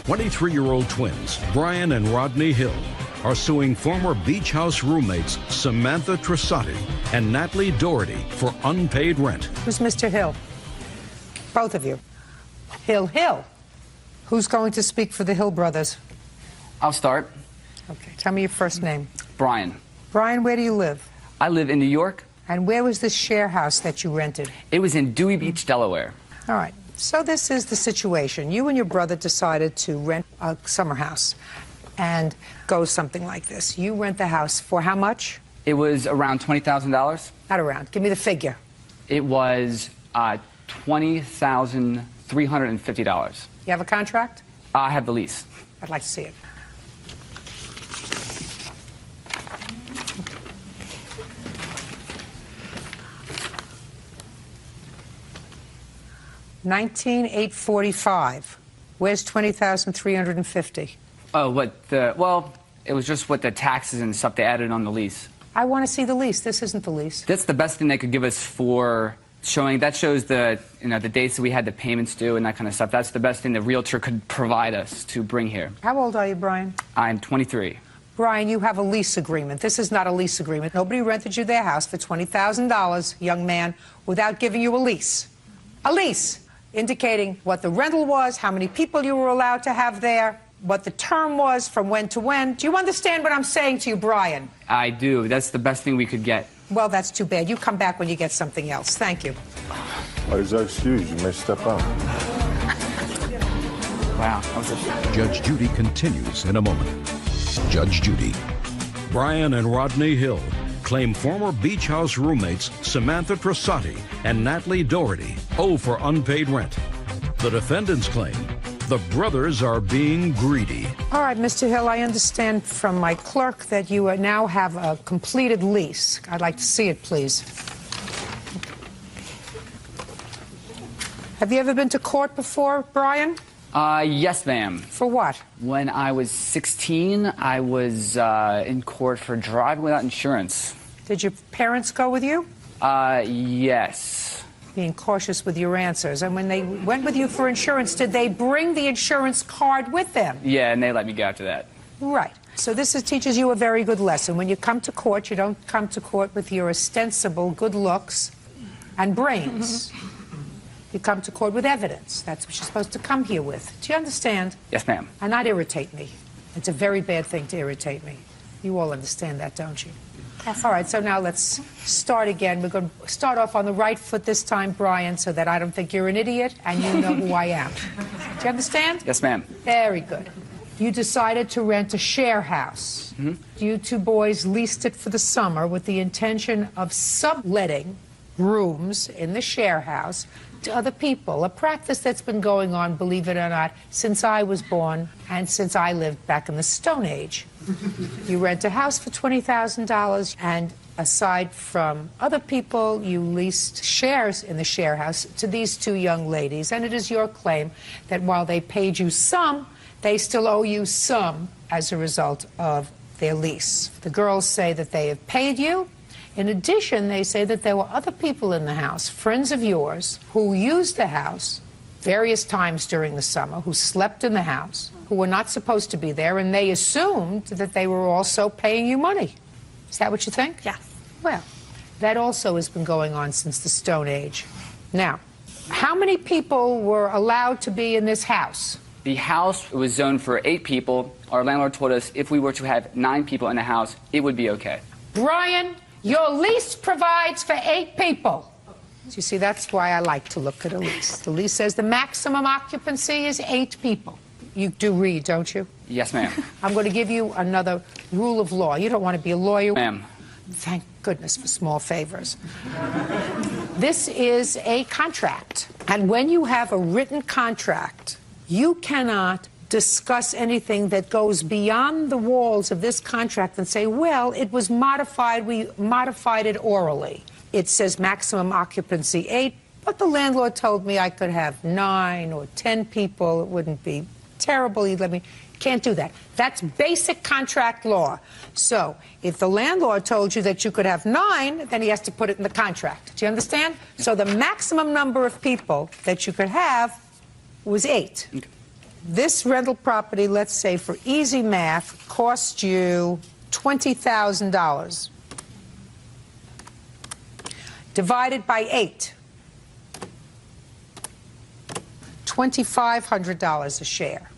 23-year-old twins, Brian and Rodney Hill, are suing former beach house roommates Samantha Trasati and Natalie Doherty for unpaid rent. Who's Mr. Hill? Both of you. Hill. Who's going to speak for the Hill brothers? I'll start. Okay, tell me your first name. Brian. Brian, where do you live? I live in New York. And where was this share house that you rented? It was in Dewey Beach, Delaware. All right. So this is the situation. You and your brother decided to rent a summer house and go something like this. You rent the house for how much? It was around $20,000. Not around. Give me the figure. It was $20,350. You have a contract? I have the lease. I'd like to see it. $19,845. Where's $20,350? Oh, well, it was just what the taxes and stuff they added on the lease. I want to see the lease. This isn't the lease. That's the best thing they could give us for showing. That shows the dates that we had the payments due and that kind of stuff. That's the best thing the realtor could provide us to bring here. How old are you, Brian? I'm 23. Brian, you have a lease agreement. This is not a lease agreement. Nobody rented you their house for $20,000, young man, without giving you a lease. A lease indicating what the rental was, how many people you were allowed to have there, what the term was, from when to when. Do you understand what I'm saying to you, Brian? I do. That's the best thing we could get. Well, that's too bad. You come back when you get something else. Thank you. Where's our excuse? You may step out. Wow. Judge Judy continues in a moment. Judge Judy. Brian and Rodney Hill claim former beach house roommates Samantha Trasati and Natalie Doherty owe for unpaid rent. The defendants claim the brothers are being greedy. All right, Mr. Hill, I understand from my clerk that you now have a completed lease. I'd like to see it, please. Have you ever been to court before, Brian? Yes, ma'am. For what? When I was 16, I was in court for driving without insurance. Did your parents go with you? Yes. Being cautious with your answers. And when they went with you for insurance, did they bring the insurance card with them? Yeah, and they let me go after that. Right. So this teaches you a very good lesson. When you come to court, you don't come to court with your ostensible good looks and brains. You come to court with evidence. That's what you're supposed to come here with. Do you understand? Yes, ma'am. And not irritate me. It's a very bad thing to irritate me. You all understand that, don't you? Yes. All right, so now let's start again. We're going to start off on the right foot this time, Brian, so that I don't think you're an idiot and you know who I am. Do you understand? Yes, ma'am. Very good. You decided to rent a share house. You two boys leased it for the summer with the intention of subletting rooms in the share house to other people, a practice that's been going on, believe it or not, since I was born and since I lived back in the Stone Age. You rent a house for $20,000, and aside from other people, you leased shares in the share house to these two young ladies, and it is your claim that while they paid you some, they still owe you some as a result of their lease. The girls say that they have paid you. In addition, they say that there were other people in the house, friends of yours, who used the house various times during the summer, who slept in the house, who were not supposed to be there, and they assumed that they were also paying you money. Is that what you think? Yes. Well, that also has been going on since the Stone Age. Now, how many people were allowed to be in this house? The house was zoned for 8 people. Our landlord told us if we were to have 9 people in the house, it would be okay. Brian, your lease provides for 8 people. So you see, that's why I like to look at a lease. The lease says the maximum occupancy is 8 people. You do read, don't you? Yes, ma'am. I'm going to give you another rule of law. You don't want to be a lawyer. Ma'am. Thank goodness for small favors. This is a contract. And when you have a written contract, you cannot discuss anything that goes beyond the walls of this contract and say, well, it was modified, we modified it orally. It says maximum occupancy 8, but the landlord told me I could have 9 or 10 people. It wouldn't be terrible. He'd let me. Can't do that. That's basic contract law. So if the landlord told you that you could have 9, then he has to put it in the contract. Do you understand? So the maximum number of people that you could have was 8. Okay. this rental property, let's say for easy math, cost you $20,000. Divided by 8. $2,500 a share.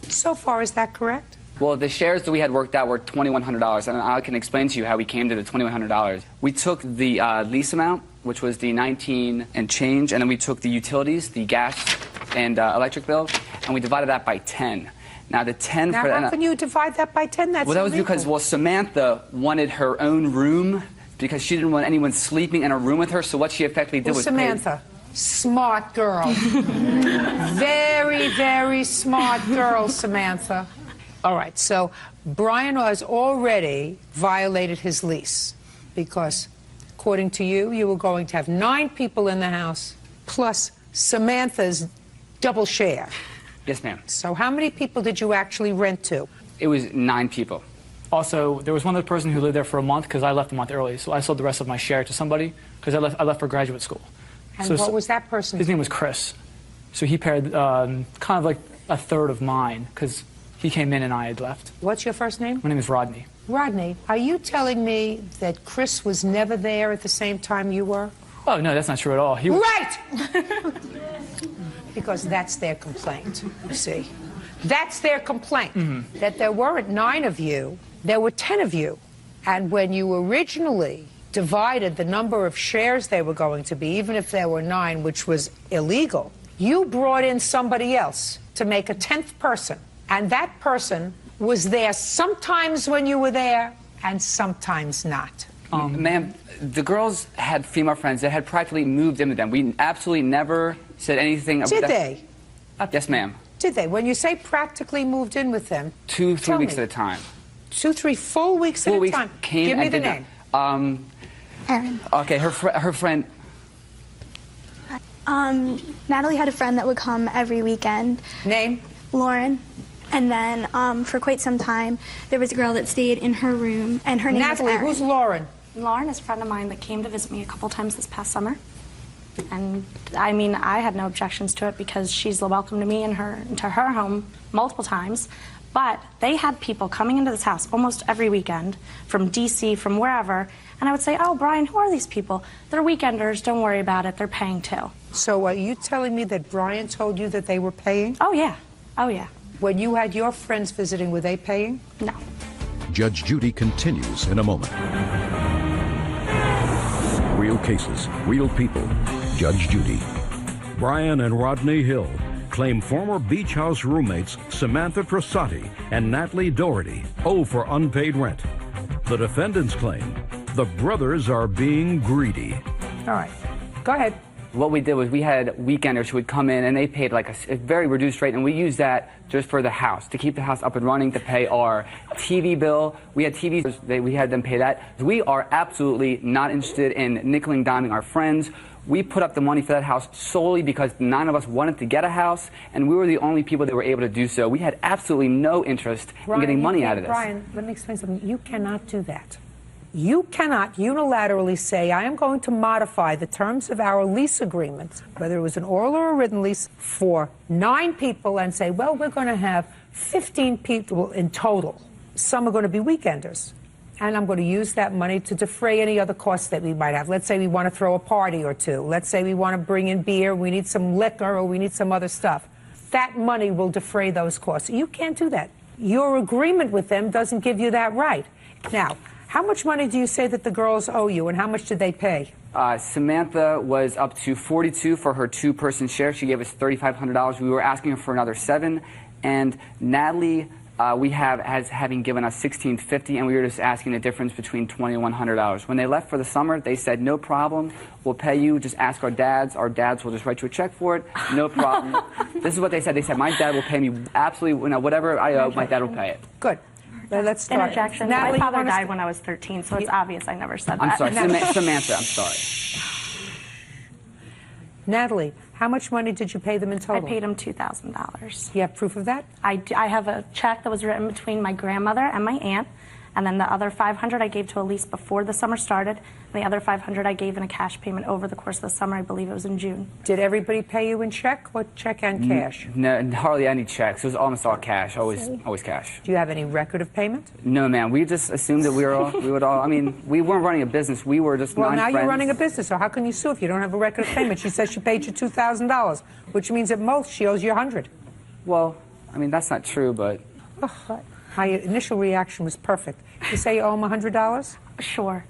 So far, is that correct? Well, the shares that we had worked out were $2,100, and I can explain to you how we came to the $2,100. We took the lease amount, which was the 19 and change, and then we took the utilities, the gas and electric bill, and we divided that by 10. Now the 10. Now, how can you divide that by 10? That's well, that was illegal. because, well, Samantha wanted her own room because she didn't want anyone sleeping in a room with her. So what she effectively did was Samantha, smart girl, very, very smart girl, Samantha. All right, so Brian has already violated his lease because, according to you, you were going to have 9 people in the house plus Samantha's double share. Yes, ma'am. So how many people did you actually rent to? It was 9 people. Also, there was one other person who lived there for a month because I left a month early, so I sold the rest of my share to somebody because I left for graduate school. And so what was that person? His name was Chris. So he paid kind of like a third of mine because he came in and I had left. What's your first name? My name is Rodney. Rodney, are you telling me that Chris was never there at the same time you were? Oh, no, that's not true at all. He was... Right! Because that's their complaint, you see. That's their complaint, that there weren't 9 of you, there were 10 of you. And when you originally divided the number of shares they were going to be, even if there were 9, which was illegal, you brought in somebody else to make a 10th person. And that person was there sometimes when you were there and sometimes not. Ma'am, the girls had female friends that had practically moved in with them. We absolutely never said anything about Did that. they? Yes, ma'am. Did they? When you say practically moved in with them, 2-3 weeks at a time. 2-3 full weeks at a time. Give me the name. Erin. Okay, her friend. Natalie had a friend that would come every weekend. Name? Lauren. And then for quite some time, there was a girl that stayed in her room, and her name was Natalie, Erin. who's Lauren? Lauren is a friend of mine that came to visit me a couple times this past summer. And I mean, I had no objections to it because she's welcome to me and into her home multiple times. But they had people coming into this house almost every weekend from DC, from wherever. And I would say, oh, Brian, who are these people? They're weekenders. Don't worry about it. They're paying too. So are you telling me that Brian told you that they were paying? Oh, yeah. Oh, yeah. When you had your friends visiting, were they paying? No. Judge Judy continues in a moment. Real cases, real people. Judge Judy. Brian and Rodney Hill claim former beach house roommates Samantha Trasati and Natalie Doherty owe for unpaid rent. The defendants claim the brothers are being greedy. All right. Go ahead. What we did was we had weekenders who would come in and they paid like a very reduced rate, and we used that just for the house, to keep the house up and running, to pay our TV bill. We had TVs, we had them pay that. We are absolutely not interested in nickel and diming our friends. We put up the money for that house solely because 9 of us wanted to get a house, and we were the only people that were able to do so. We had absolutely no interest in getting money out of this. Brian, let me explain something. You cannot do that. You cannot unilaterally say, I am going to modify the terms of our lease agreement, whether it was an oral or a written lease, for 9 people and say, well, we're going to have 15 people in total. Some are going to be weekenders. And I'm going to use that money to defray any other costs that we might have. Let's say we want to throw a party or 2. Let's say we want to bring in beer, we need some liquor, or we need some other stuff. That money will defray those costs. You can't do that. Your agreement with them doesn't give you that right. Now, how much money do you say that the girls owe you, and how much did they pay? Samantha was up to $42 for her 2-person share. She gave us $3,500. We were asking her for another $7. And Natalie, we have as having given us $1,650, and we were just asking the difference between $20 and $100. When they left for the summer, they said, no problem, we'll pay you, just ask our dads. Our dads will just write you a check for it, no problem. This is what they said. They said, my dad will pay me absolutely, whatever I owe, my dad will pay it. Good. Let's start. Interjection. Natalie, my father died when I was 13, so it's obvious I never said I'm that. sorry, Samantha, I'm sorry. Natalie, how much money did you pay them in I total? paid him $2,000. You have proof of that? I have a check that was written between my grandmother and my aunt, And then the other $500 I gave to Elise before the summer started. And the other $500 I gave in a cash payment over the course of the summer. I believe it was in June. Did everybody pay you in check or check and cash? No, hardly any checks. It was almost all cash. Always cash. Do you have any record of payment? No, ma'am. We just assumed that we would all. I mean, we weren't running a business. We were just Well, nine now friends. you're running a business, so how can you sue if you don't have a record of payment? She says she paid you $2,000, which means at most she owes you $100. Well, I mean, that's not true, but. My initial reaction was perfect. You say you owe him $100? Sure.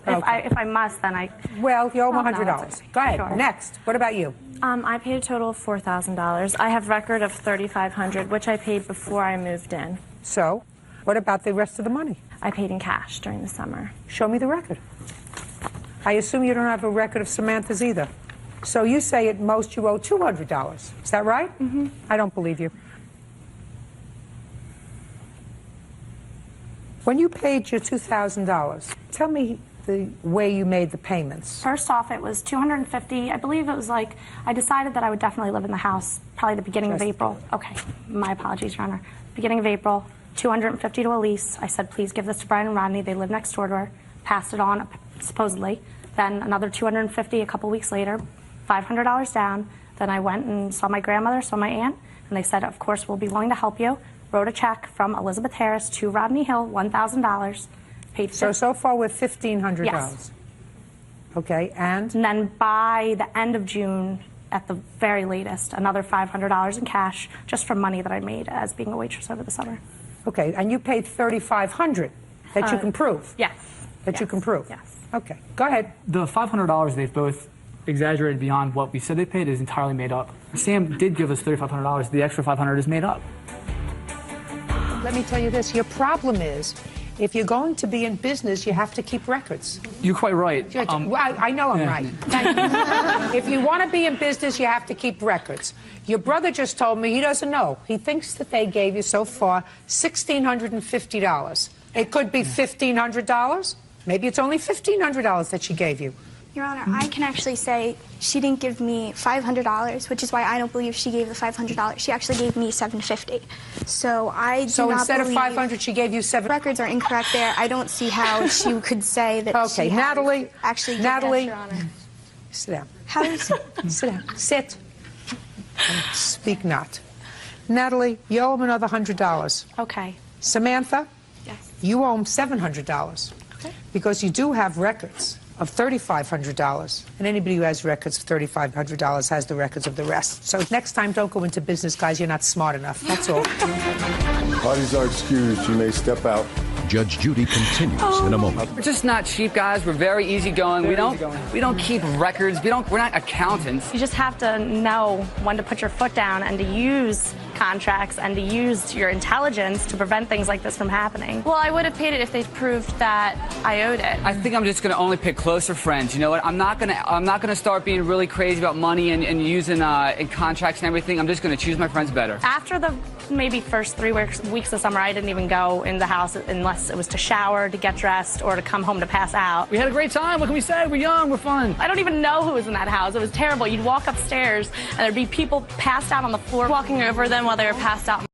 Okay. If I must, then I... Well, you owe him Oh, no, $100. it's okay. Go ahead. Sure. Next. What about you? I paid a total of $4,000. I have record of $3,500, which I paid before I moved in. So, what about the rest of the money? I paid in cash during the summer. Show me the record. I assume you don't have a record of Samantha's either. So you say at most you owe $200. Is that right? Mm-hmm. I don't believe you. When you paid your $2,000, tell me the way you made the payments. First off, it was $250. I believe it was like, I decided that I would definitely live in the house probably the beginning of April. Okay, my apologies, Your Honor. Beginning of April, $250 to Elise. I said, please give this to Brian and Rodney. They live next door to her. Passed it on, supposedly. Then another $250 a couple weeks later, $500 down. Then I went and saw my grandmother, saw my aunt, and they said, of course, we'll be willing to help you. Wrote a check from Elizabeth Harris to Rodney Hill, $1,000. Paid So far we're $1,500. Yes. Okay, and then by the end of June, at the very latest, another $500 in cash, just from money that I made as being a waitress over the summer. Okay, and you paid $3,500 that you can prove. Yes. That you can prove. Yes. Okay, go ahead. The $500 they've both exaggerated beyond what we said they paid is entirely made up. Sam did give us $3,500. The extra $500 is made up. Let me tell you this. Your problem is, if you're going to be in business, you have to keep records. You're quite right. Well, I know I'm right. Thank you. If you want to be in business, you have to keep records. Your brother just told me he doesn't know. He thinks that they gave you so far $1,650. It could be $1,500. Maybe it's only $1,500 that she gave you. Your Honor, I can actually say she didn't give me $500, which is why I don't believe she gave the $500. She actually gave me $750. So I do So not instead of believe $500, she gave you $700. records are incorrect there. I don't see how she could say that. Okay, she Natalie. Actually, did Natalie. that, Your Honor. Sit down. How does Sit down. Sit. And speak not. Natalie, you owe him another $100. Okay. Samantha, Yes. you owe him $700. Okay. Because you do have records of $3,500. And anybody who has records of $3,500 has the records of the rest. So next time, don't go into business, guys. You're not smart enough. That's all. Parties are excused. You may step out. Judge Judy continues in a moment. We're just not cheap guys. We're very easygoing. We don't keep records. We're not accountants. You just have to know when to put your foot down and to use contracts and to use your intelligence to prevent things like this from happening. Well, I would have paid it if they proved that I owed it. I think I'm just gonna only pick closer friends. You know what? I'm not gonna start being really crazy about money and using in contracts and everything. I'm just gonna choose my friends better. After the maybe first 3 weeks of summer, I didn't even go in the house unless it was to shower, to get dressed, or to come home to pass out. We had a great time. What can we say? We're young. We're fun. I don't even know who was in that house. It was terrible. You'd walk upstairs and there'd be people passed out on the floor. Walking over them while they were passed out.